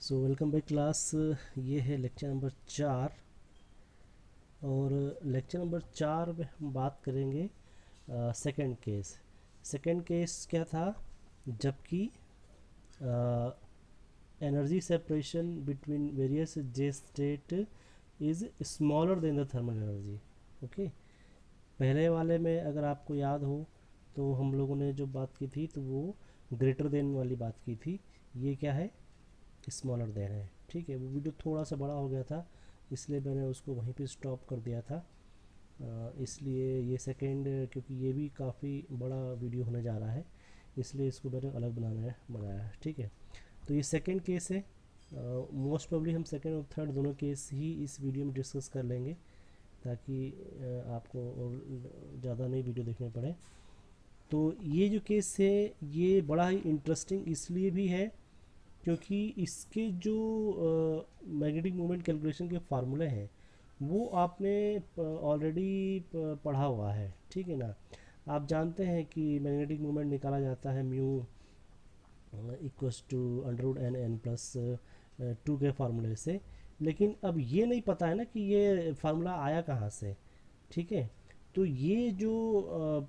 So welcome back class. ये है lecture number 4 और लेक्चर नंबर 4 में हम बात करेंगे सेकंड केस। सेकंड केस क्या था? जबकि energy separation between various J state is smaller than the thermal energy. Okay, पहले वाले में अगर आपको याद हो तो हम लोगों ने जो बात की थी तो वो ग्रेटर देन वाली बात की थी। ये क्या है? स्मॉलर देन है। ठीक है, वो वीडियो थोड़ा सा बड़ा हो गया था इसलिए मैंने उसको वहीं पे स्टॉप कर दिया था। इसलिए ये सेकेंड, क्योंकि ये भी काफ़ी बड़ा वीडियो होने जा रहा है इसलिए इसको मैंने अलग बनाया है। ठीक है, तो ये सेकेंड केस है। मोस्ट प्रोबेबली हम सेकेंड और थर्ड दोनों केस ही इस वीडियो में डिस्कस कर लेंगे ताकि आपको और ज़्यादा नहीं वीडियो देखने पड़े। तो ये जो केस है ये बड़ा ही इंटरेस्टिंग इसलिए भी है क्योंकि इसके जो मैग्नेटिक मोमेंट कैलकुलेशन के फार्मूले हैं वो आपने ऑलरेडी पढ़ा हुआ है। ठीक है ना? आप जानते हैं कि मैग्नेटिक मोमेंट निकाला जाता है म्यू इक्वस टू √n+2 के फार्मूले से। लेकिन अब ये नहीं पता है ना कि ये फार्मूला आया कहाँ से। ठीक है, तो ये जो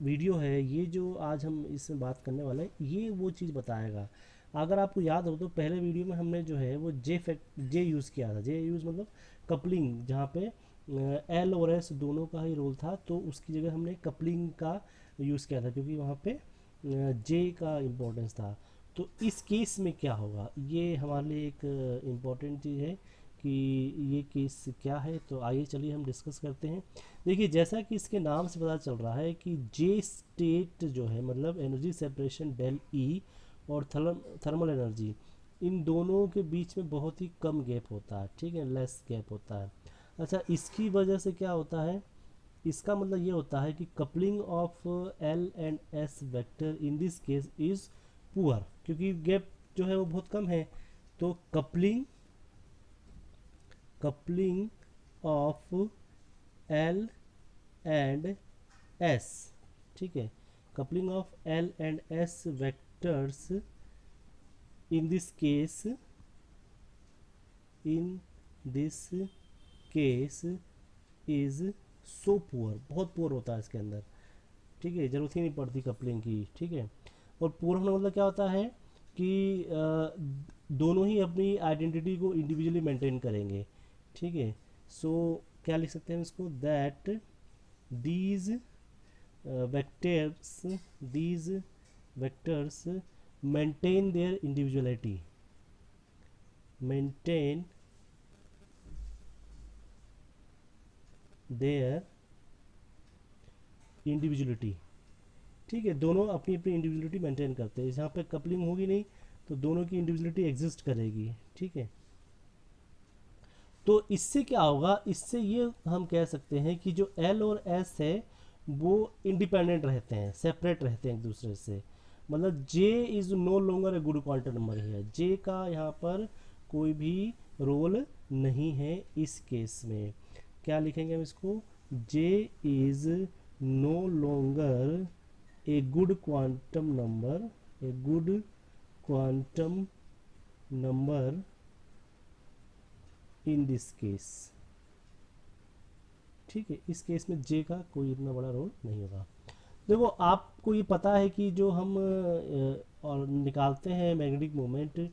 वीडियो है, ये जो आज हम इसमें बात करने वाले हैं ये वो चीज़ बताएगा। अगर आपको याद हो तो पहले वीडियो में हमने जो है वो जे यूज़ किया था। जे यूज़ मतलब कपलिंग, जहाँ पे एल और एस दोनों का ही रोल था, तो उसकी जगह हमने कपलिंग का यूज़ किया था क्योंकि वहाँ पे जे का इम्पोर्टेंस था। तो इस केस में क्या होगा ये हमारे लिए एक इम्पॉर्टेंट चीज़ है कि ये केस क्या है। तो आइए चलिए हम डिस्कस करते हैं। देखिए, जैसा कि इसके नाम से पता चल रहा है कि जे स्टेट जो है मतलब एनर्जी सेपरेशन डेल ई और थर्मल एनर्जी, इन दोनों के बीच में बहुत ही कम गैप होता है। ठीक है, लेस गैप होता है। अच्छा, इसकी वजह से क्या होता है? इसका मतलब ये होता है कि coupling of L and S vector in this case is poor, क्योंकि गैप जो है वो बहुत कम है। तो coupling of L and S, ठीक है, coupling of L and S vectors in this case in this case is so poor, बहुत पुअर होता है इसके अंदर। ठीक है, ज़रूरत ही नहीं पड़ती कपलिंग की। ठीक है, और पुअर होने मतलब क्या होता है कि दोनों ही अपनी आइडेंटिटी को इंडिविजुअली मेंटेन करेंगे। ठीक है, सो क्या लिख सकते हैं इसको? That these vectors these vectors maintain their individuality, maintain their individuality। ठीक है, दोनों अपनी अपनी इंडिविजुअलिटी मेंटेन करते हैं। जहाँ पे कपलिंग होगी नहीं तो दोनों की इंडिविजुअलिटी एग्जिस्ट करेगी। ठीक है, तो इससे क्या होगा? इससे ये हम कह सकते हैं कि जो एल और एस है वो इंडिपेंडेंट रहते हैं, सेपरेट रहते हैं एक दूसरे से। मतलब J is no longer a good quantum number है। जे का यहाँ पर कोई भी रोल नहीं है इस केस में। क्या लिखेंगे हम इसको? J is no longer a good quantum number, a good quantum number in this case. ठीक है, इस केस में जे का कोई इतना बड़ा रोल नहीं होगा। देखो, आपको ये पता है कि जो हम और निकालते हैं मैग्नेटिक मोमेंट,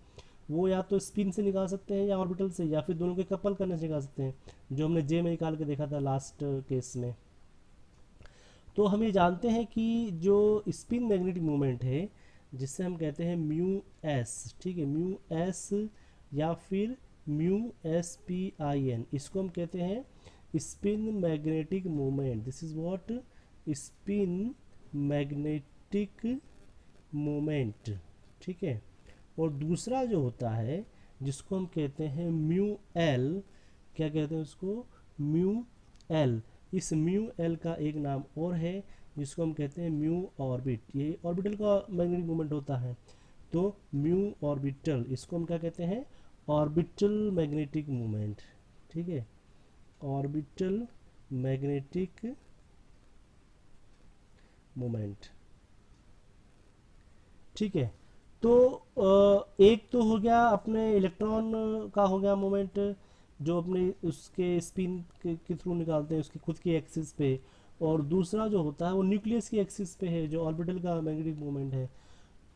वो या तो स्पिन से निकाल सकते हैं या ऑर्बिटल से, या फिर दोनों के कपल करने से निकाल सकते हैं, जो हमने जे में निकाल के देखा था लास्ट केस में। तो हम ये जानते हैं कि जो स्पिन मैग्नेटिक मोमेंट है जिससे हम कहते हैं म्यू एस, ठीक है, म्यू एस या फिर mu S P I N, इसको हम कहते हैं spin magnetic moment. This is what? Spin magnetic moment. ठीक है, और दूसरा जो होता है जिसको हम कहते हैं म्यू एल, क्या कहते हैं उसको? Mu L. इस म्यू एल का एक नाम और है जिसको हम कहते हैं म्यू ऑर्बिट। ये ऑर्बिटल का मैग्नेटिक मोमेंट होता है। तो म्यू ऑर्बिटल, इसको हम क्या कहते हैं? Orbital magnetic moment. ठीक है, ऑर्बिटल मैग्नेटिक मोमेंट। ठीक है, तो एक तो हो गया अपने इलेक्ट्रॉन का हो गया मोमेंट, जो अपने उसके स्पिन के थ्रू निकालते हैं उसकी खुद की एक्सिस पे, और दूसरा जो होता है वो न्यूक्लियस की एक्सिस पे है जो ऑर्बिटल का मैग्नेटिक मोमेंट है।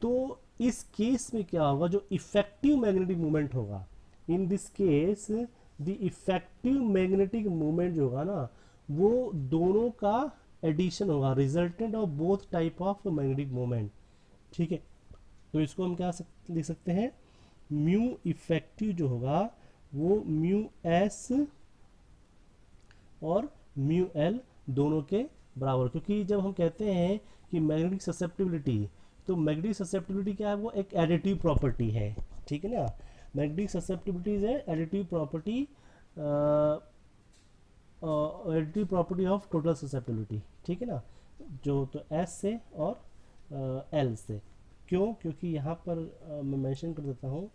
तो इस केस में क्या होगा, जो इफेक्टिव मैग्नेटिक मोमेंट होगा, इन this case the effective magnetic moment जो होगा ना, वो दोनों का एडिशन होगा, resultant of both type of magnetic moment. ठीक है, तो इसको हम क्या लिख सकते हैं, म्यू इफेक्टिव जो होगा वो म्यू एस और म्यू एल दोनों के बराबर, क्योंकि जब हम कहते हैं कि मैग्नेटिक ससेप्टिबिलिटी, तो मैग्नेटिक ससेप्टिबिलिटी क्या है, वो एक एडिटिव प्रॉपर्टी है। ठीक है ना, magnetic susceptibility is additive property, additive property of total susceptibility. ठीक है ना, जो तो एस से और एल से। क्यों, क्योंकि यहाँ पर मैं मेंशन कर देता हूँ,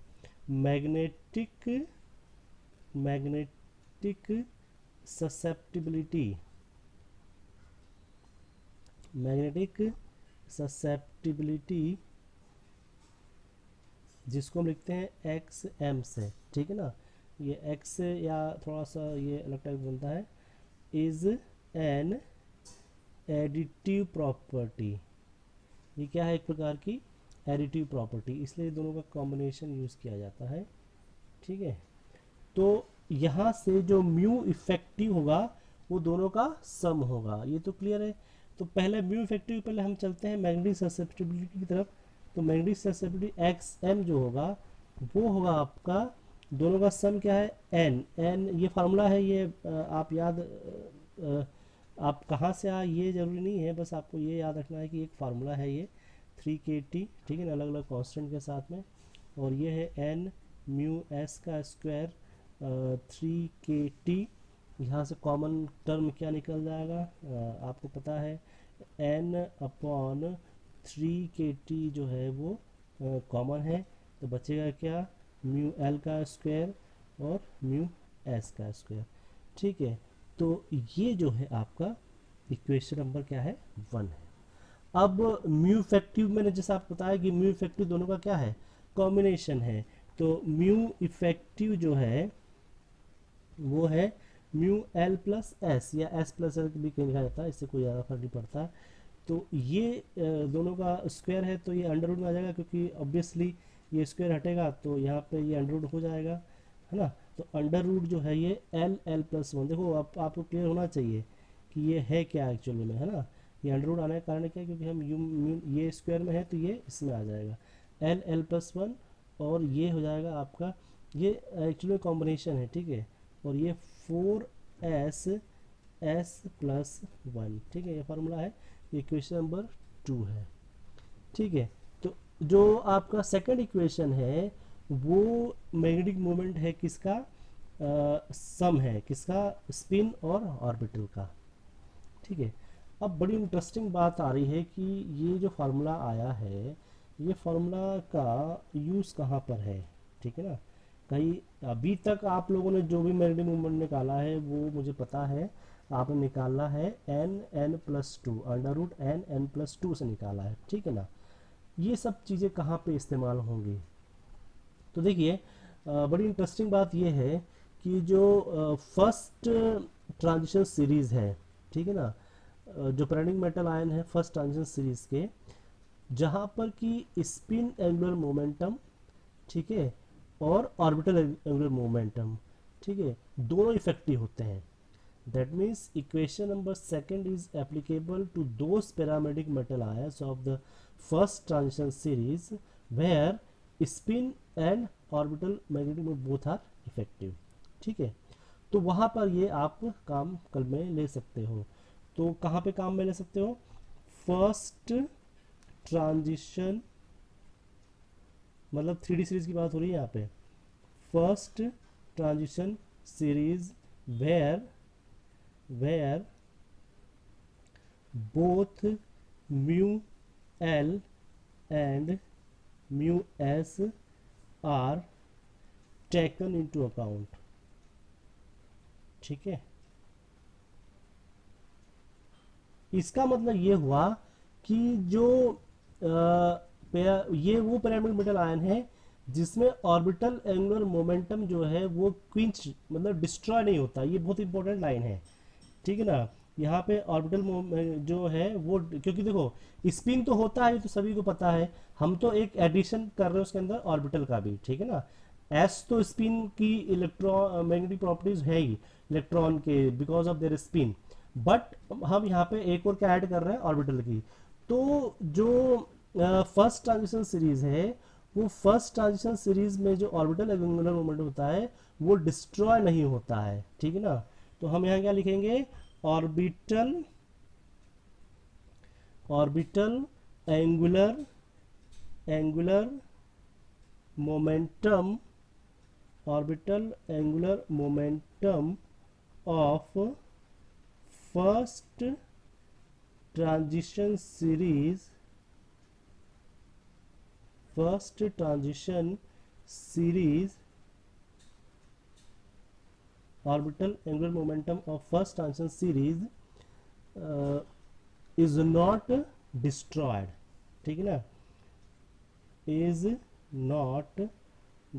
magnetic magnetic susceptibility, magnetic susceptibility जिसको हम लिखते हैं एक्स एम से, ठीक है ना, ये एक्स से या थोड़ा सा ये अलग टाइप बनता है, इज एन एडिटिव प्रॉपर्टी। ये क्या है, एक प्रकार की एडिटिव प्रॉपर्टी, इसलिए दोनों का कॉम्बिनेशन यूज़ किया जाता है। ठीक है, तो यहाँ से जो म्यू इफेक्टिव होगा वो दोनों का सम होगा, ये तो क्लियर है। तो पहले म्यू इफेक्टिव, पहले हम चलते हैं मैग्नेटिक ससेप्टिबिलिटी की तरफ। तो मैग्नेटिक ससेप्टिबिलिटी एक्स एम जो होगा वो होगा आपका, दोनों का सम क्या है, एन। एन ये फार्मूला है, ये आप याद आप कहाँ से आए ये ज़रूरी नहीं है, बस आपको ये याद रखना है कि एक फार्मूला है ये 3kT, ठीक है ना, अलग अलग कांस्टेंट के साथ में, और ये है एन म्यू एस का स्क्वायर 3kT। यहाँ से कॉमन टर्म क्या निकल जाएगा, आपको पता है n अपॉन 3kT जो है वो कॉमन है, तो बचेगा क्या, म्यू एल का स्क्वायर और म्यू एस का स्क्वायर। ठीक है, तो ये जो है आपका इक्वेशन नंबर क्या है, 1 है। अब म्यू इफेक्टिव मैंने जैसा आपको बताया कि म्यू इफेक्टिव दोनों का क्या है, कॉम्बिनेशन है। तो म्यू इफेक्टिव जो है वो है म्यू एल प्लस एस, या एस प्लस एल भी कहीं लिखा जाता है, इससे कोई ज़्यादा फर्क नहीं पड़ता। तो ये दोनों का स्क्वायर है, तो ये अंडर रूट में आ जाएगा, क्योंकि ऑब्वियसली ये स्क्वायर हटेगा तो यहाँ पे ये अंडर रूट हो जाएगा, है ना। तो अंडर रूट जो है ये एल एल प्लस वन, देखो अब आपको क्लियर होना चाहिए कि ये है क्या एक्चुअली में, है ना। ये अंडर रूट आने का कारण क्या है, क्योंकि हम ये स्क्वायर में है तो ये इसमें आ जाएगा एल एल प्लस वन, और ये हो जाएगा आपका, ये एक्चुअली कॉम्बिनेशन है, ठीक है। और ये 4s एस प्लस वन, ठीक है, ये फार्मूला है, ये इक्वेशन नंबर 2 है। ठीक है, तो जो आपका सेकंड इक्वेशन है वो मैग्नेटिक मोमेंट है किसका, सम है किसका, स्पिन और ऑर्बिटल का। ठीक है, अब बड़ी इंटरेस्टिंग बात आ रही है कि ये जो फार्मूला आया है, ये फार्मूला का यूज़ कहाँ पर है, ठीक है ना। कहीं अभी तक आप लोगों ने जो भी मैग्नेटिक मोमेंट निकाला है वो मुझे पता है, आपने निकाला है N N plus two, under root N N plus two से निकाला है, ठीक है ना। ये सब चीज़ें कहाँ पे इस्तेमाल होंगी, तो देखिए बड़ी इंटरेस्टिंग बात ये है कि जो फर्स्ट ट्रांजिशन सीरीज़ है, ठीक है ना, जो पैराडिक मेटल आयन है फर्स्ट ट्रांजिशन सीरीज़ के, जहाँ पर कि स्पिन एंगुलर मोमेंटम, ठीक है, और ऑर्बिटल एंगुलर मोमेंटम, ठीक है, दोनों इफेक्टिव होते हैं। That means equation number second is applicable to those paramedic metal ions of the first transition series where spin and orbital magnetic moment both are effective. ठीक है, तो वहाँ पर ये आप काम कल में ले सकते हो। तो कहाँ पे काम में ले सकते हो, फर्स्ट ट्रांजिशन, मतलब 3D सीरीज की बात हो रही है यहाँ पे, first transition series where where both mu L and mu S are taken into account। ठीक है, इसका मतलब ये हुआ कि जो ये वो पैरामिड मेटल आयन है जिसमें ऑर्बिटल एंगुलर मोमेंटम जो है वो क्विंच मतलब डिस्ट्रॉय नहीं होता। ये बहुत इंपॉर्टेंट लाइन है, ठीक है ना। यहाँ पे ऑर्बिटल जो है वो, क्योंकि देखो स्पिन तो होता है, ये तो सभी को पता है, हम तो एक एडिशन कर रहे हैं उसके अंदर ऑर्बिटल का भी, ठीक है ना। एस तो स्पिन की इलेक्ट्रॉन मैग्नेटिक प्रॉपर्टीज है ही इलेक्ट्रॉन के, because of their spin, but हम यहाँ पे एक और क्या ऐड कर रहे हैं, ऑर्बिटल की। तो जो फर्स्ट ट्रांजिशन सीरीज है, वो फर्स्ट ट्रांजिशन सीरीज में जो ऑर्बिटल एंगुलर मोमेंट होता है वो डिस्ट्रॉय नहीं होता है, ठीक है ना। तो हम यहाँ क्या लिखेंगे, orbital orbital angular angular momentum orbital angular momentum of first transition series first transition series orbital angular momentum of first transition series is not destroyed, ठीक है ना, is not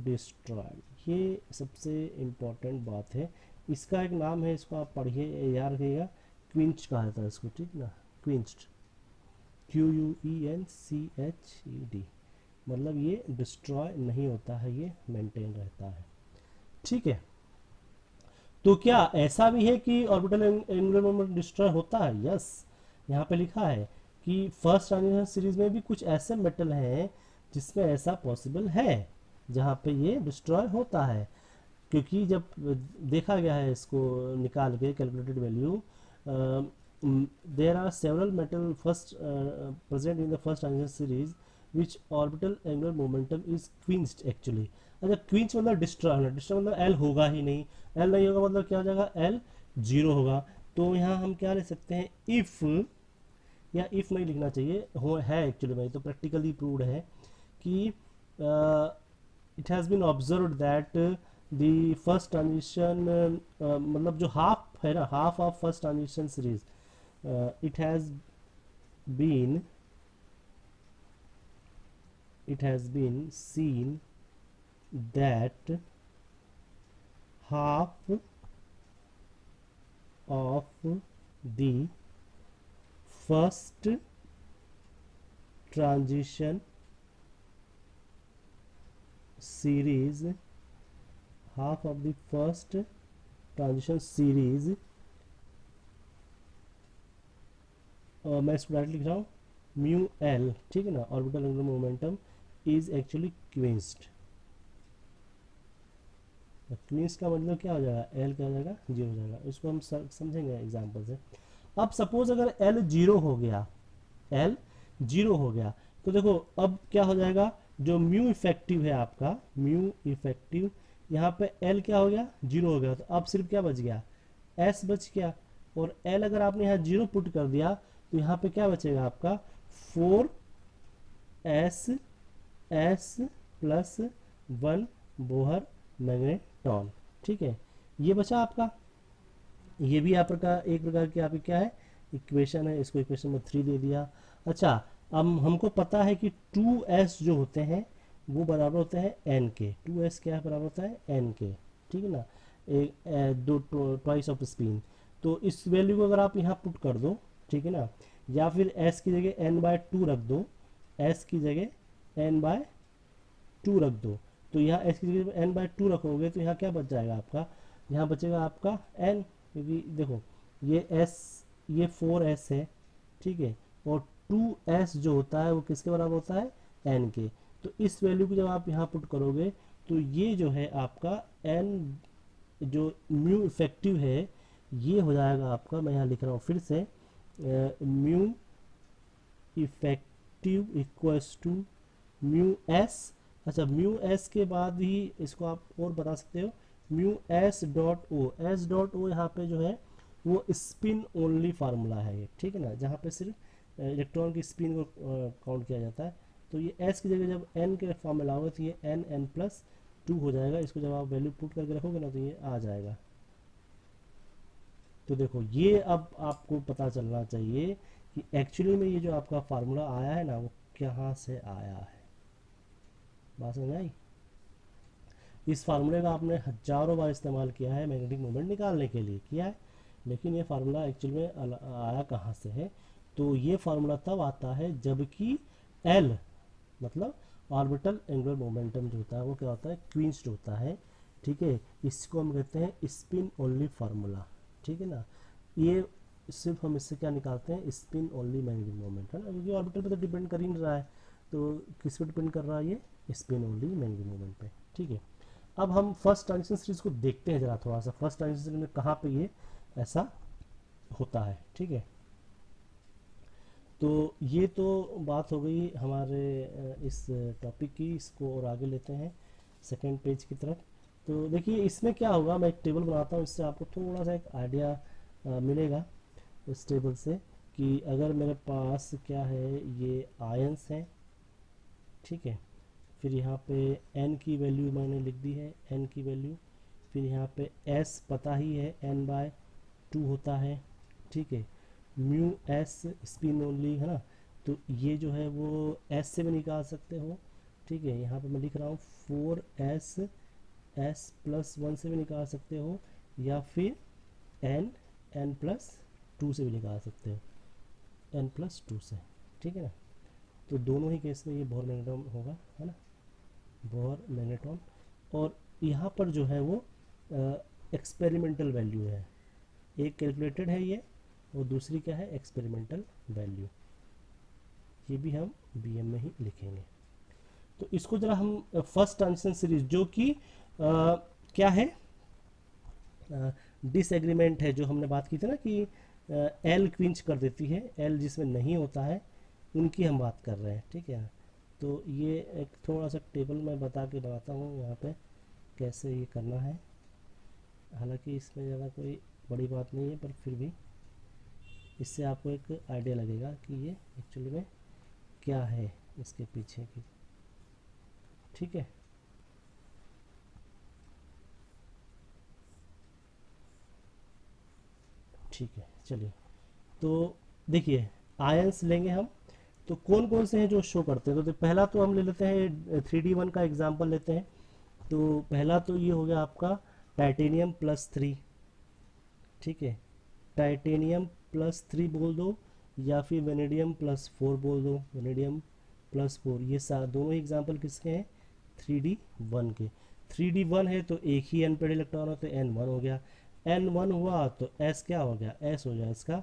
destroyed। ये सबसे इम्पोर्टेंट बात है। इसका एक नाम है, इसको आप पढ़िए, याद रखिएगा, क्विंच कहा जाता है इसको, ठीक ना, क्विंच्ड, QUENCHED, मतलब ये डिस्ट्रॉय नहीं होता है, ये मेंटेन रहता है, ठीक है। तो क्या ऐसा भी है कि ऑर्बिटल एंगुलर मोमेंटम डिस्ट्रॉय होता है? यस, यहाँ पे लिखा है कि फर्स्ट ट्रांजिशन सीरीज में भी कुछ ऐसे मेटल हैं जिसमें ऐसा पॉसिबल है, जहाँ पे ये डिस्ट्रॉय होता है। क्योंकि जब देखा गया है इसको निकाल के calculated value, there are several metal first present in the first transition series which orbital angular momentum is quenched actually. अच्छा, क्विंच मतलब डिस्ट्रॉय होना, डिस्ट्रॉय मतलब एल होगा ही नहीं, एल नहीं होगा मतलब क्या हो जाएगा, एल जीरो होगा। तो यहाँ हम क्या ले सकते हैं, इफ़, या इफ़ नहीं लिखना चाहिए, हो है एक्चुअली में, तो प्रैक्टिकली प्रूव्ड है कि it has been observed that the first transition, मतलब जो हाफ है ना, half of first transition series, it has been seen that half of the first transition series मैं इसको डायरेक्ट लिख रहा हूँ, म्यू एल, ठीक है ना, orbital angular momentum is actually quenched. Quench का मतलब क्या हो जाएगा, एल क्या हो जाएगा, जीरो हो जाएगा। इसको हम समझेंगे एग्जाम्पल से। अब सपोज अगर एल जीरो हो गया, एल जीरो हो गया, तो देखो अब क्या हो जाएगा, जो म्यू इफेक्टिव है आपका, म्यू इफेक्टिव, यहाँ पे एल क्या हो गया, जीरो हो गया, तो अब सिर्फ क्या बच गया, एस बच गया। और एल अगर आपने यहाँ जीरो पुट कर दिया तो यहाँ पे क्या बचेगा आपका, 4s प्लस 1 बोहर मैग्नेटॉन, ठीक है। ये बचा आपका, ये भी आपका एक प्रकार की आपकी क्या है, इक्वेशन है, इसको इक्वेशन में 3 दे दिया। अच्छा, अब हमको पता है कि 2s जो होते हैं वो बराबर होते हैं n के, 2s क्या बराबर होता है, n के, ठीक है ना, एक दो ट्वाइस ऑफ स्पिन। तो इस वैल्यू को अगर आप यहाँ पुट कर दो, ठीक है ना, या फिर s की जगह n/2 रख दो, s की जगह n/2 रख दो, तो यहाँ s की जगह n/2 रखोगे तो यहाँ क्या बच जाएगा आपका, यहाँ बचेगा आपका n, क्योंकि देखो ये s, ये 4s है, ठीक है, और 2s जो होता है वो किसके बराबर होता है, n के। तो इस वैल्यू को जब आप यहाँ पुट करोगे तो ये जो है आपका n, जो म्यू इफेक्टिव है, ये हो जाएगा आपका, मैं यहाँ लिख रहा हूँ फिर से, mu effective equals to mu S. अच्छा, म्यू एस के बाद ही इसको आप और बता सकते हो, mu S dot O, S dot O यहाँ पे जो है वो स्पिन ओनली फार्मूला है ये, ठीक है ना, जहाँ पे सिर्फ इलेक्ट्रॉन की स्पिन को काउंट किया जाता है। तो ये एस की जगह जब एन के फॉर्म में लाओगे तो ये n+2 हो जाएगा। इसको जब आप वैल्यू पुट करके रखोगे ना तो ये आ जाएगा। तो देखो ये अब आपको पता चलना चाहिए कि एक्चुअली में ये जो आपका फार्मूला आया है ना वो कहाँ से आया है। बात समझ आई? इस फार्मूले का आपने हजारों बार इस्तेमाल किया है मैग्नेटिक मोमेंट निकालने के लिए, किया है, लेकिन ये फार्मूला एक्चुअल में आया कहाँ से है? तो ये फार्मूला तब आता है जबकि एल मतलब ऑर्बिटल एंगुलर मोमेंटम जो होता है वो क्या होता है, क्विंच्ड होता है। ठीक है, इसको हम कहते हैं स्पिन ओनली फार्मूला। ठीक है ना, ये सिर्फ हम इससे क्या निकालते हैं, स्पिन ओनली मैग्नेटिक मोमेंट, है ना, क्योंकि ऑर्बिटल पे तो डिपेंड कर ही नहीं रहा है, तो किस पे डिपेंड कर रहा है, ये स्पिन ओनली मैग्नेटिक मोमेंट पे। ठीक है, अब हम फर्स्ट ट्रांजिशन सीरीज को देखते हैं जरा थोड़ा सा, फर्स्ट ट्रांजिशन सीरीज में कहाँ पे ये ऐसा होता है। ठीक है, तो ये तो बात हो गई हमारे इस टॉपिक की, इसको और आगे लेते हैं सेकेंड पेज की तरफ। तो देखिए इसमें क्या होगा, मैं एक टेबल बनाता हूँ, इससे आपको थोड़ा सा एक आइडिया मिलेगा इस टेबल से, कि अगर मेरे पास क्या है, ये आयंस हैं। ठीक है, फिर यहाँ पे n की वैल्यू मैंने लिख दी है, n की वैल्यू, फिर यहाँ पे s पता ही है n/2 होता है। ठीक है, म्यू एस स्पिन ओनली, है ना, तो ये जो है वो s से भी निकाल सकते हो। ठीक है, यहाँ पे मैं लिख रहा हूँ 4s s+1 से भी निकाल सकते हो, या फिर n+2 से भी निकाल सकते हो, n+2 से। ठीक है ना, तो दोनों ही केस में ये बोहर मैग्नेट्रॉन होगा, है ना, बोहर मैग्नेट्रॉन। और यहाँ पर जो है वो एक्सपेरिमेंटल वैल्यू है, एक कैलकुलेटेड है ये, और दूसरी क्या है, एक्सपेरिमेंटल वैल्यू। ये भी हम बीएम में ही लिखेंगे। तो इसको जरा हम फर्स्ट ट्रांजिशन सीरीज जो कि क्या है, डिसएग्रीमेंट है, जो हमने बात की थी ना कि एल क्विंच कर देती है, एल जिसमें नहीं होता है उनकी हम बात कर रहे हैं। ठीक है, तो ये एक थोड़ा सा टेबल मैं बता के बताता हूँ यहाँ पे कैसे ये करना है, हालांकि इसमें ज़्यादा कोई बड़ी बात नहीं है, पर फिर भी इससे आपको एक आइडिया लगेगा कि ये एक्चुअली में क्या है इसके पीछे की। ठीक है, ठीक है, चलिए, तो देखिए आयंस लेंगे हम, तो कौन कौन से हैं जो शो करते हैं, तो पहला तो हम ले लेते हैं 3D1 का एग्जांपल लेते हैं। तो पहला तो ये हो गया आपका टाइटेनियम+3। ठीक है, टाइटेनियम+3 बोल दो, या फिर वेनेडियम+4 बोल दो, वेनेडियम+4, ये दोनों ही एग्जांपल किसके हैं, 3D1 के। 3D1 है तो एक ही n पेड इलेक्ट्रॉन है, तो n1 हो गया, n1 हुआ तो s क्या हो गया, s हो गया, इसका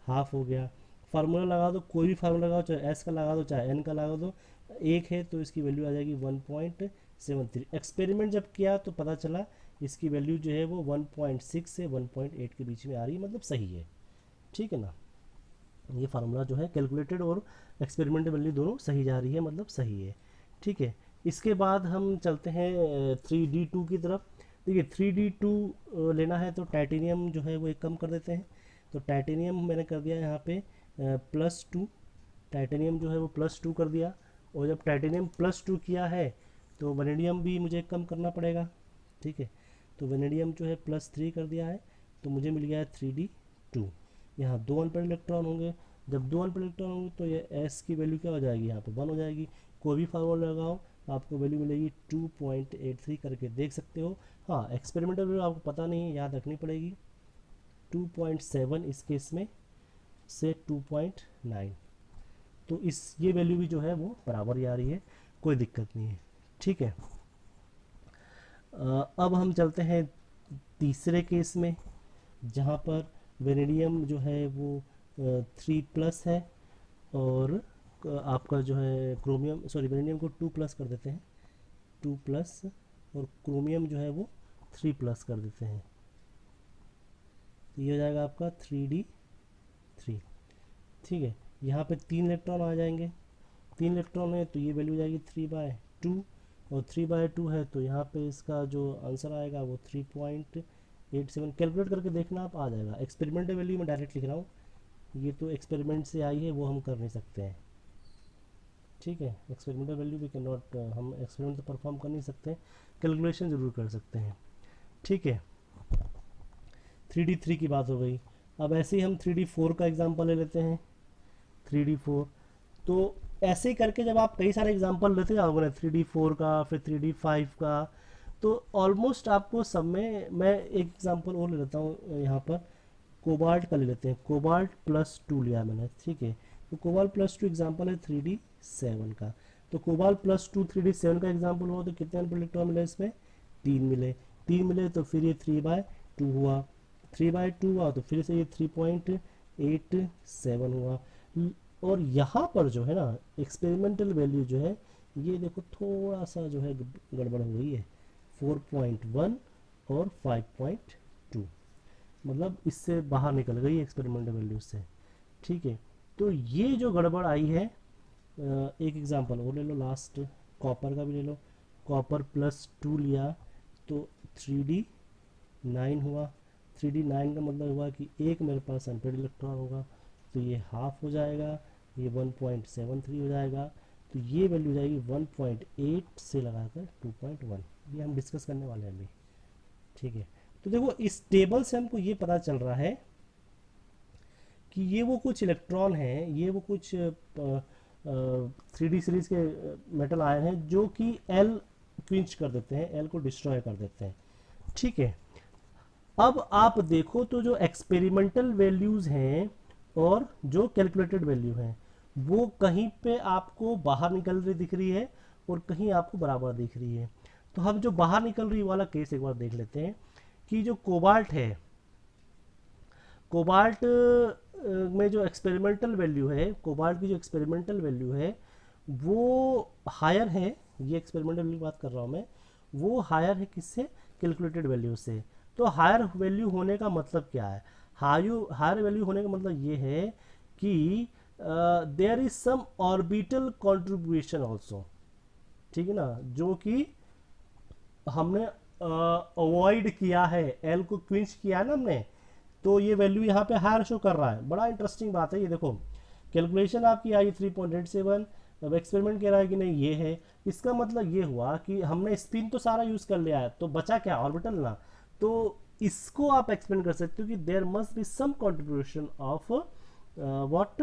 हाफ हो गया। फार्मूला लगा दो, कोई भी फार्मूला लगाओ, चाहे s का लगा दो चाहे n का लगा दो, एक है तो इसकी वैल्यू आ जाएगी 1.73। एक्सपेरिमेंट जब किया तो पता चला इसकी वैल्यू जो है वो 1.6 से 1.8 के बीच में आ रही है, मतलब सही है। ठीक है ना, ये फार्मूला जो है कैलकुलेटेड और एक्सपेरिमेंटल वैल्यू दोनों सही जा रही है, मतलब सही है। ठीक है, इसके बाद हम चलते हैं 3D2 की तरफ। देखिए 3D2 लेना है तो टाइटेनियम जो है वो एक कम कर देते हैं, तो टाइटेनियम मैंने कर दिया यहाँ पे +2, टाइटेनियम जो है वो +2 कर दिया, और जब टाइटेनियम +2 किया है तो वेनेडियम भी मुझे कम करना पड़ेगा। ठीक है, तो वेनेडियम जो है +3 कर दिया है, तो मुझे मिल गया है 3D2। यहाँ 2 अनपेड इलेक्ट्रॉन होंगे, जब 2 अनपेड इलेक्ट्रॉन होंगे तो ये s की वैल्यू क्या हो जाएगी, यहाँ पे 1 हो जाएगी। कोई भी फार्मूला लगाओ आपको वैल्यू मिलेगी 2.83 करके देख सकते हो। हाँ, एक्सपेरिमेंटल वैल्यू आपको पता नहीं है, याद रखनी पड़ेगी, 2.7 इस केस में से 2.9, तो इस ये वैल्यू भी जो है वो बराबर ही आ रही है, कोई दिक्कत नहीं है। ठीक है, अब हम चलते हैं तीसरे केस में, जहाँ पर वेनेडियम जो है वो 3+ है, और आपका जो है क्रोमियम, सॉरी वेनेडियम को 2+ कर देते हैं, 2+, और क्रोमियम जो है वो 3+ कर देते हैं, तो ये हो जाएगा आपका 3D3। ठीक है, यहाँ पे 3 इलेक्ट्रॉन आ जाएंगे, 3 इलेक्ट्रॉन है तो ये वैल्यू हो जाएगी 3/2, और 3/2 है तो यहाँ पे इसका जो आंसर आएगा वो 3.87, कैलकुलेट करके देखना आप, आ जाएगा। एक्सपेरिमेंटल वैल्यू में डायरेक्ट लिख रहा हूँ, ये तो एक्सपेरिमेंट से आई है, वो हम कर नहीं सकते हैं। ठीक है, एक्सपेरिमेंटल वैल्यू भी कैन नॉट, हम एक्सपेरिमेंट तो परफॉर्म कर नहीं सकते, कैलकुलेशन ज़रूर कर सकते हैं। ठीक है, 3D3 की बात हो गई, अब ऐसे ही हम 3D4 का एग्जाम्पल ले लेते हैं। 3D4, तो ऐसे ही करके जब आप कई सारे एग्जांपल लेते जाओगे ना, 3D4 का, फिर 3D5 का, तो ऑलमोस्ट आपको सब में, मैं एक एग्जांपल और ले लेता हूँ यहाँ पर, कोबाल्ट का ले लेते हैं। कोबाल्ट प्लस टू लिया मैंने, ठीक है। तो कोबाल्ट प्लस टू एग्जाम्पल है 3D7 का। तो कोबाल्ट प्लस टू 3D7 का एग्जाम्पल हुआ तो कितने इलेक्ट्रॉन मिले इसमें? 3 मिले। 3 मिले तो फिर ये 3/2 हुआ। 3/2 हुआ तो फिर से ये 3.87 हुआ। और यहाँ पर जो है ना एक्सपेरिमेंटल वैल्यू जो है, ये देखो थोड़ा सा जो है गड़बड़ हो रही है, 4.1 और 5.2, मतलब इससे बाहर निकल गई एक्सपेरिमेंटल वैल्यू से, ठीक है। तो ये जो गड़बड़ आई है, एक एग्जांपल और ले लो लास्ट, कॉपर का भी ले लो। कॉपर प्लस टू लिया तो 3D9 हुआ। 3D9 का मतलब हुआ कि एक मेरे पास अनपेड इलेक्ट्रॉन होगा, तो ये हाफ हो जाएगा, ये 1.73 हो जाएगा। तो ये वैल्यू हो जाएगी 1.8 से लगाकर 2.1। ये हम डिस्कस करने वाले हैं अभी, ठीक है। तो देखो इस टेबल से हमको ये पता चल रहा है कि ये वो कुछ इलेक्ट्रॉन हैं, ये वो कुछ 3D सीरीज के मेटल आयन हैं जो कि एल क्विंच कर देते हैं, एल को डिस्ट्रॉय कर देते हैं, ठीक है। अब आप देखो तो जो एक्सपेरिमेंटल वैल्यूज हैं और जो कैलकुलेटेड वैल्यू हैं, वो कहीं पे आपको बाहर निकल रही दिख रही है और कहीं आपको बराबर दिख रही है। तो हम जो बाहर निकल रही वाला केस एक बार देख लेते हैं कि जो कोबाल्ट है, कोबाल्ट में जो एक्सपेरिमेंटल वैल्यू है, कोबाल्ट की जो एक्सपेरिमेंटल वैल्यू है वो हायर है। ये एक्सपेरिमेंटल वैल्यू की बात कर रहा हूँ मैं, वो हायर है किससे? कैलकुलेटेड वैल्यू से। तो हायर वैल्यू होने का मतलब क्या है? हायर वैल्यू होने का मतलब ये है कि there is some orbital contribution also, ठीक है ना, जो कि हमने अवॉइड किया है, एल को क्विंच किया है ना हमने, तो ये वैल्यू यहाँ पे हायर शो कर रहा है। बड़ा इंटरेस्टिंग बात है ये, देखो कैलकुलेशन आपकी आई 3.87, अब एक्सपेरिमेंट कह रहा है कि नहीं ये है। इसका मतलब ये हुआ कि हमने स्पिन तो सारा यूज कर लिया है, तो बचा क्या? ऑर्बिटल ना। तो इसको आप एक्सप्लेन कर सकते हो कि there must be some contribution of what,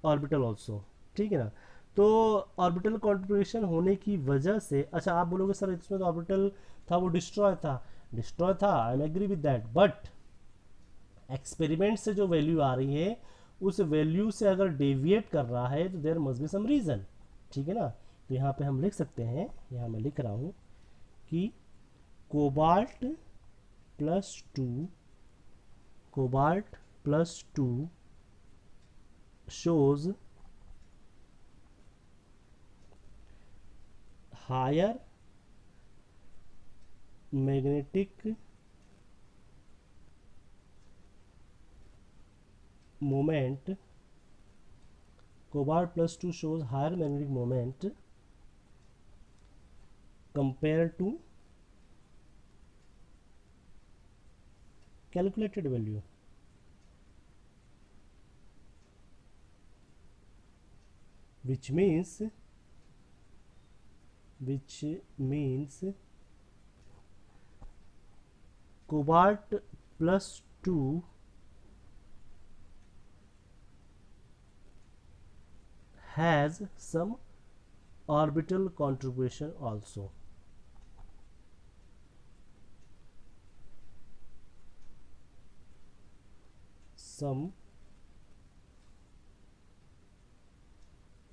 orbital also, ठीक है ना। तो ऑर्बिटल कंट्रीब्यूशन होने की वजह से, अच्छा आप बोलोगे सर इसमें तो ऑर्बिटल था वो डिस्ट्रॉय था, डिस्ट्रॉय था, I am agree with that, but experiment से जो वैल्यू आ रही है उस वैल्यू से अगर डेविएट कर रहा है तो there must be some reason, ठीक है ना। तो यहाँ पे हम लिख सकते हैं, यहाँ मैं लिख रहा हूँ कि cobalt plus two, cobalt plus two shows higher magnetic moment, cobalt plus 2 shows higher magnetic moment compared to calculated value, which means cobalt plus 2 has some orbital contribution also, some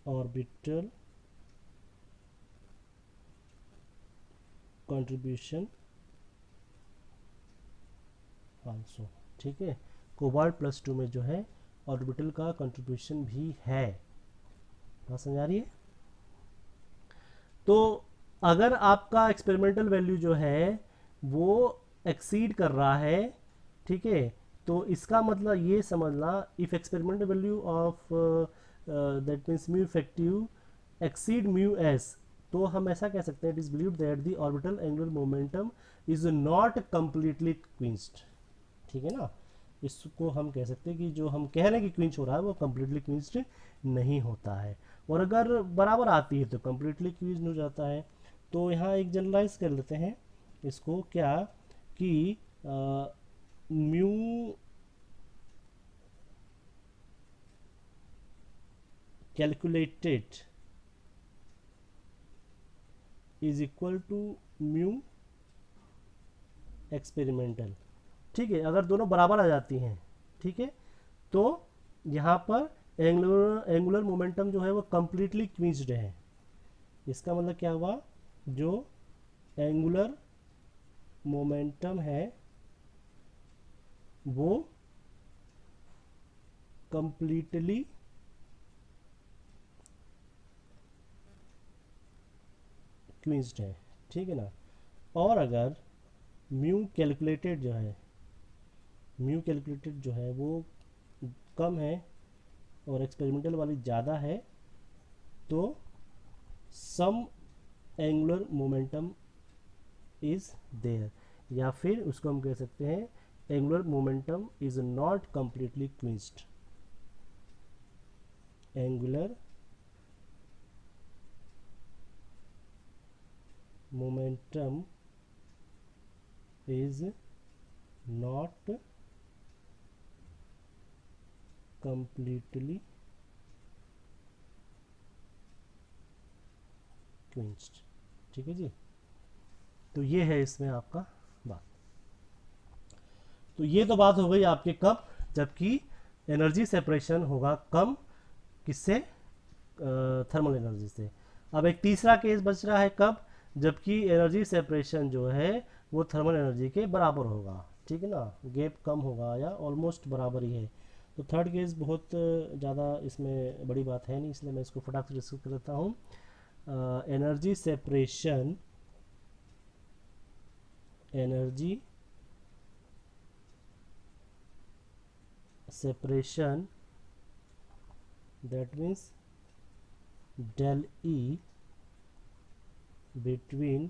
orbital contribution also, ठीक है। Cobalt plus two में जो है orbital का contribution भी है, बात समझ आ रही है। तो अगर आपका एक्सपेरिमेंटल वैल्यू जो है वो एक्सीड कर रहा है, ठीक है, तो इसका मतलब ये समझना, if experimental value of that means mu effective exceed mu S, तो हम ऐसा कह सकते हैं it is believed that the orbital angular momentum is not completely quenched, ठीक है ना। इसको हम कह सकते हैं कि जो हम कह रहे हैं कि क्विंच हो रहा है वो कंप्लीटली क्विंच्ड नहीं होता है, और अगर बराबर आती है तो कंप्लीटली क्विंच हो जाता है। तो यहाँ एक जनरलाइज कर लेते हैं इसको, क्या कि mu calculated is equal to mu experimental. ठीक है, अगर दोनों बराबर आ जाती हैं, ठीक है, तो यहाँ पर एंगुलर मोमेंटम जो है वो कम्प्लीटली क्विंच्ड है। इसका मतलब क्या हुआ, जो एंगुलर मोमेंटम है वो कंप्लीटली क्विंच्ड है। ठीक है ना। और अगर म्यू कैलकुलेटेड जो है वो कम है और एक्सपेरिमेंटल वाली ज़्यादा है, तो some angular momentum is there, या फिर उसको हम कह सकते हैं angular momentum is not completely quenched. Angular momentum is not completely quenched. ठीक है जी। तो ये है इसमें आपका बात। तो ये तो बात हो गई आपके कब, जबकि एनर्जी सेपरेशन होगा कम, किससे, थर्मल एनर्जी से। अब एक तीसरा केस बच रहा है कब, जबकि एनर्जी सेपरेशन जो है वो थर्मल एनर्जी के बराबर होगा। ठीक है ना, गैप कम होगा या ऑलमोस्ट बराबर ही है। तो थर्ड केस बहुत ज़्यादा इसमें बड़ी बात है नहीं, इसलिए मैं इसको फटाक से डिस्कस कर देता हूँ। Energy separation that means del E between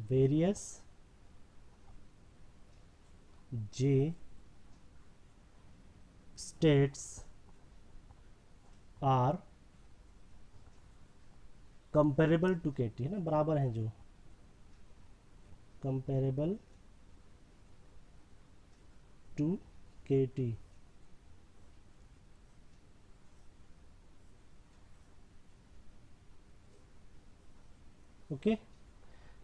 various J states are comparable to KT, है ना, बराबर हैं जो, comparable to KT। ओके।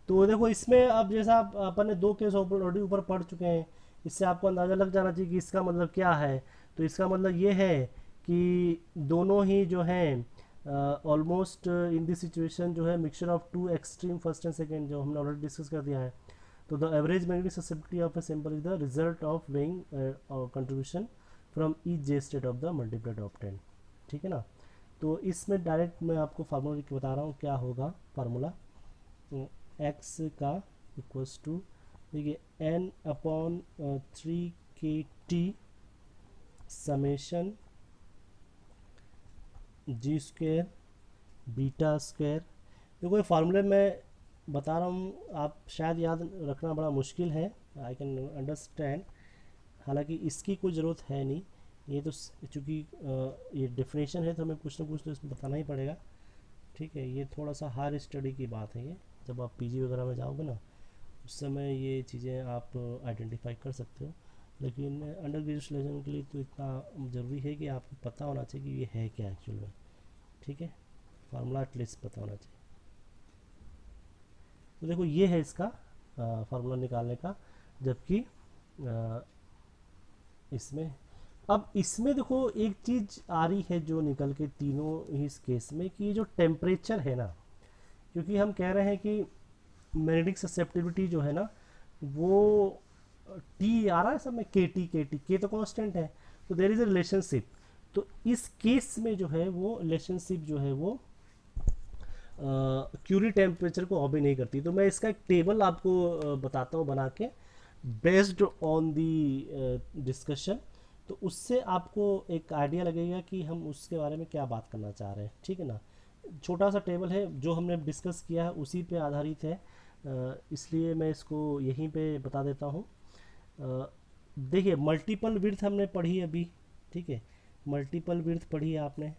तो देखो इसमें अब जैसा आप अपन ने दो केस ऑलरेडी ऊपर पढ़ चुके हैं, इससे आपको अंदाज़ा लग जाना चाहिए कि इसका मतलब क्या है। तो इसका मतलब ये है कि दोनों ही जो हैं ऑलमोस्ट इन दिस सिचुएशन जो है mixture of two extreme first and second, जो हमने ऑलरेडी डिस्कस कर दिया है। तो the average magnetic susceptibility of a sample is the result of weighing contribution from each J state of the multiplied obtain. ठीक है ना। तो इसमें डायरेक्ट मैं आपको फार्मूला बता रहा हूँ क्या होगा फार्मूला। एक्स का इक्वल्स टू, देखिए, एन अपॉन 3 KT समेशन जी स्क्वेयर बीटा स्क्वेयर। देखो ये फार्मूले मैं बता रहा हूँ, आप शायद याद रखना बड़ा मुश्किल है, आई कैन अंडरस्टैंड। हालांकि इसकी कोई ज़रूरत है नहीं, ये तो चूँकि ये डेफिनेशन है तो हमें कुछ ना कुछ तो इसमें बताना ही पड़ेगा। ठीक है, ये थोड़ा सा हायर स्टडी की बात है। ये जब आप पीजी वगैरह में जाओगे ना, उस समय ये चीज़ें आप आइडेंटिफाई कर सकते हो, लेकिन अंडर ग्रेजुएशन के लिए तो इतना ज़रूरी है कि आपको पता होना चाहिए कि ये है क्या एक्चुअल में। ठीक है, फार्मूला एटलीस्ट पता होना चाहिए। तो देखो ये है इसका फार्मूला निकालने का, जबकि इसमें, अब इसमें देखो एक चीज़ आ रही है जो निकल के तीनों ही इस केस में, कि ये जो टेम्परेचर है ना, क्योंकि हम कह रहे हैं कि मैग्नेटिक ससेप्टिबिलिटी जो है ना वो टी आ रहा है सब में, के तो कांस्टेंट है, तो देयर इज ए रिलेशनशिप। तो इस केस में जो है वो रिलेशनशिप जो है वो क्यूरी टेम्परेचर को ऑबे नहीं करती। तो मैं इसका एक टेबल आपको बताता हूँ बना के, बेस्ड ऑन दी डिस्कशन। तो उससे आपको एक आइडिया लगेगा कि हम उसके बारे में क्या बात करना चाह रहे हैं। ठीक है ना। छोटा सा टेबल है, जो हमने डिस्कस किया है उसी पे आधारित है, इसलिए मैं इसको यहीं पे बता देता हूँ। देखिए, मल्टीपल विड्थ हमने पढ़ी अभी। ठीक है, मल्टीपल विड्थ पढ़ी है आपने,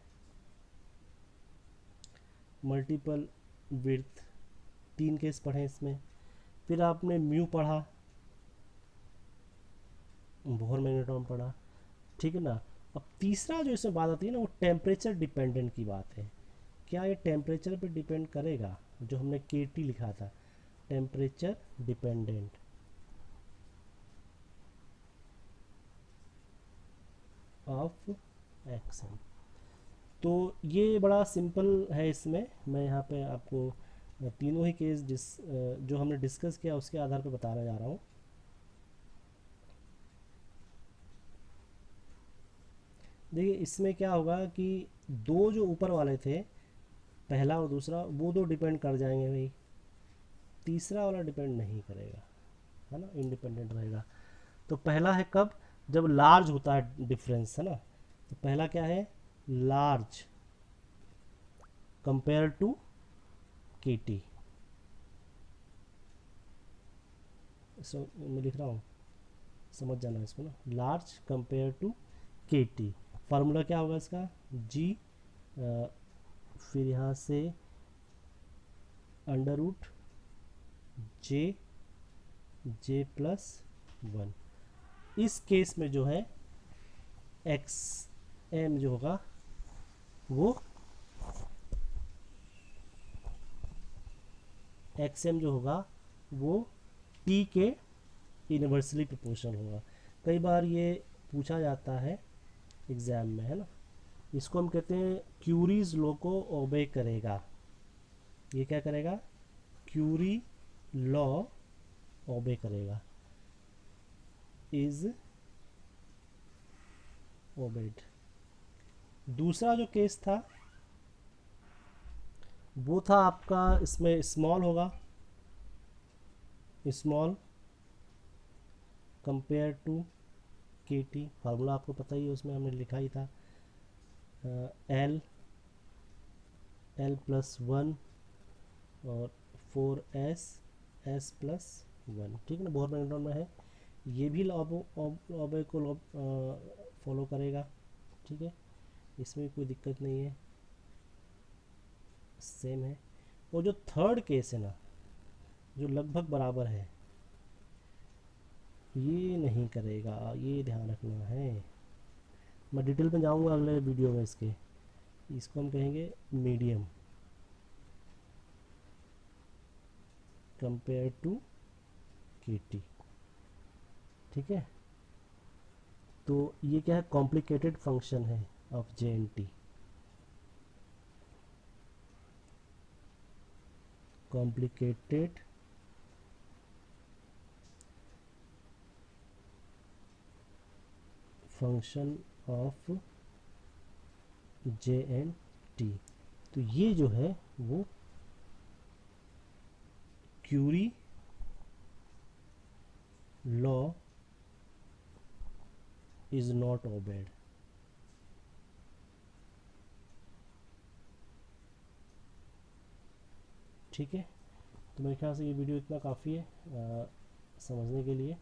मल्टीपल विड्थ 3 केस पढ़े इसमें। फिर आपने म्यू पढ़ा, बोहर मैग्नेट्रॉन पढ़ा। ठीक है ना। अब तीसरा जो इसमें बात आती है ना, वो टेम्परेचर डिपेंडेंट की बात है। क्या ये टेम्परेचर पे डिपेंड करेगा, जो हमने KT लिखा था। Temperature dependent. Of action. तो ये बड़ा सिंपल है। इसमें मैं यहाँ पे आपको तीनों ही केस जो हमने डिस्कस किया उसके आधार पर बताने जा रहा हूँ। देखिए इसमें क्या होगा कि दो जो ऊपर वाले थे, पहला और दूसरा, वो दो डिपेंड कर जाएंगे भाई, तीसरा वाला डिपेंड नहीं करेगा, है ना, इंडिपेंडेंट रहेगा। तो पहला है कब, जब लार्ज होता है डिफरेंस, है ना। तो पहला क्या है, large compare to K T. मैं लिख रहा हूँ, समझ जाना इसको ना, large compare to K T. Formula क्या होगा इसका, जी फिर यहाँ से अंडर रूट जे प्लस 1। इस केस में जो है एक्स एम जो होगा वो एक्स एम जो होगा वो टी के इन्वर्सली प्रोपोर्शनल होगा। कई बार ये पूछा जाता है एग्ज़ाम में, है ना। इसको हम कहते हैं क्यूरीज लॉ को ओबे करेगा। ये क्या करेगा, क्यूरी लॉ ओबे करेगा, इज ओबेड। दूसरा जो केस था वो था आपका, इसमें स्मॉल होगा, small compare to K T. Formula आपको पता ही है, उसमें हमने लिखा ही था एल प्लस 1 और 4s प्लस 1, ठीक है ना, बोहर मैग्नेट्रॉन में है। ये भी लॉबे को फॉलो करेगा, ठीक है, इसमें कोई दिक्कत नहीं है, सेम है। और जो थर्ड केस है ना, जो लगभग बराबर है, ये नहीं करेगा, ये ध्यान रखना है। मैं डिटेल में जाऊंगा अगले वीडियो में इसको हम कहेंगे medium compare to K T, ठीक है। तो ये क्या है, कॉम्प्लिकेटेड फंक्शन है of J N T, complicated function of J N T. तो ये जो है वो Curie law is not obeyed. ठीक है, तो मेरे ख्याल से ये वीडियो इतना काफ़ी है समझने के लिए।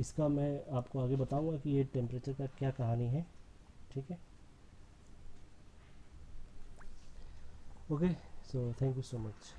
इसका मैं आपको आगे बताऊंगा कि ये टेम्परेचर का क्या कहानी है, ठीक है। Okay, so thank you so much.